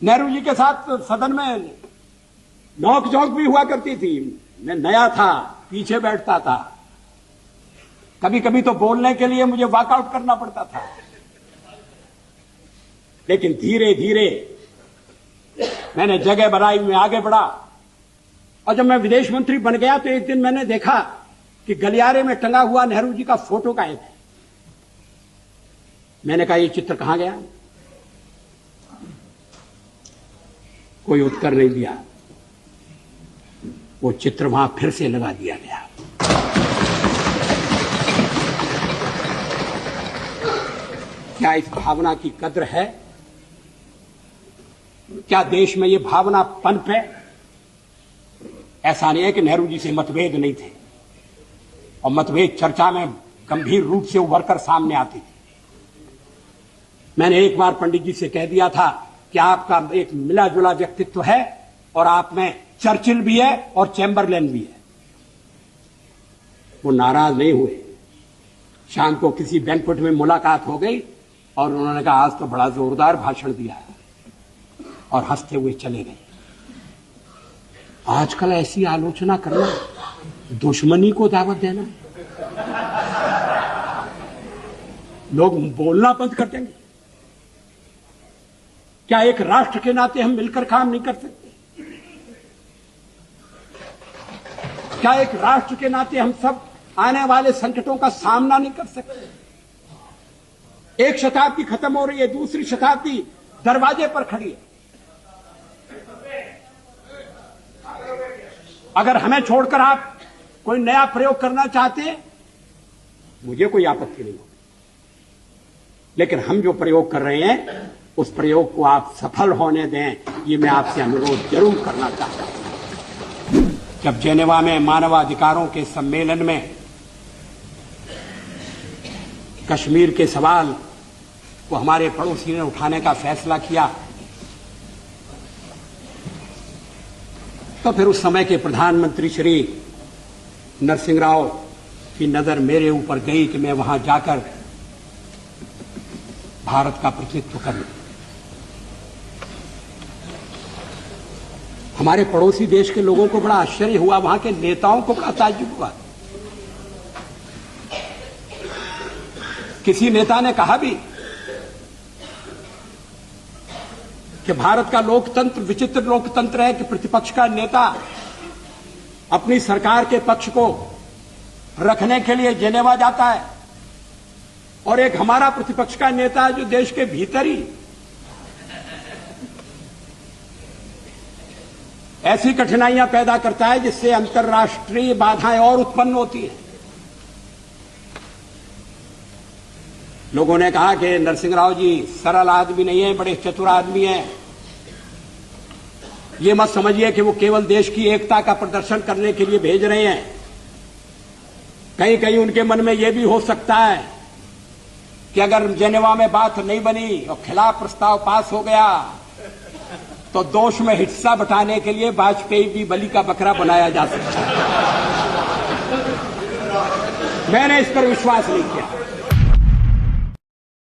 नेहरू जी के साथ सदन में नोक झोंक भी हुआ करती थी। मैं नया था, पीछे बैठता था, कभी कभी तो बोलने के लिए मुझे वॉकआउट करना पड़ता था। लेकिन धीरे धीरे मैंने जगह बनाई, मैं आगे बढ़ा, और जब मैं विदेश मंत्री बन गया तो एक दिन मैंने देखा कि गलियारे में टंगा हुआ नेहरू जी का फोटो गायब है। मैंने कहा, ये चित्र कहां गया? कोई उत्तर नहीं दिया। वो चित्र वहां फिर से लगा दिया गया। क्या इस भावना की कद्र है? क्या देश में ये भावना पनप है? ऐसा नहीं है कि नेहरू जी से मतभेद नहीं थे, और मतभेद चर्चा में गंभीर रूप से उभरकर सामने आती थी। मैंने एक बार पंडित जी से कह दिया था कि आपका एक मिला जुला व्यक्तित्व है, और आप में चर्चिल भी है और चैम्बरलेन भी है। वो नाराज नहीं हुए। शाम को किसी बैंक्वेट में मुलाकात हो गई और उन्होंने कहा, आज तो बड़ा जोरदार भाषण दिया है, और हंसते हुए चले गए। आजकल ऐसी आलोचना करना दुश्मनी को दावत देना। लोग बोलना बंद कर देंगे। क्या एक राष्ट्र के नाते हम मिलकर काम नहीं कर सकते? क्या एक राष्ट्र के नाते हम सब आने वाले संकटों का सामना नहीं कर सकते? एक शताब्दी खत्म हो रही है, दूसरी शताब्दी दरवाजे पर खड़ी है। अगर हमें छोड़कर आप कोई नया प्रयोग करना चाहते हैं, मुझे कोई आपत्ति नहीं होगी, लेकिन हम जो प्रयोग कर रहे हैं उस प्रयोग को आप सफल होने दें, ये मैं आपसे अनुरोध जरूर करना चाहता हूं। जब जेनेवा में मानवाधिकारों के सम्मेलन में कश्मीर के सवाल को हमारे पड़ोसी ने उठाने का फैसला किया, तो फिर उस समय के प्रधानमंत्री श्री नरसिंह राव की नजर मेरे ऊपर गई कि मैं वहां जाकर भारत का प्रतिनिधित्व करूं। हमारे पड़ोसी देश के लोगों को बड़ा आश्चर्य हुआ, वहां के नेताओं को बड़ा ताज्जुब हुआ। किसी नेता ने कहा भी कि भारत का लोकतंत्र विचित्र लोकतंत्र है कि प्रतिपक्ष का नेता अपनी सरकार के पक्ष को रखने के लिए जेनेवा जाता है, और एक हमारा प्रतिपक्ष का नेता है जो देश के भीतर ही ऐसी कठिनाइयां पैदा करता है जिससे अंतर्राष्ट्रीय बाधाएं और उत्पन्न होती हैं। लोगों ने कहा कि नरसिंह राव जी सरल आदमी नहीं है, बड़े चतुर आदमी हैं। ये मत समझिए कि वो केवल देश की एकता का प्रदर्शन करने के लिए भेज रहे हैं। कहीं कहीं उनके मन में यह भी हो सकता है कि अगर जेनेवा में बात नहीं बनी और खिलाफ प्रस्ताव पास हो गया तो दोष में हिस्सा बटाने के लिए वाजपेयी भी बलि का बकरा बनाया जा सकता है। मैंने इस पर विश्वास नहीं किया।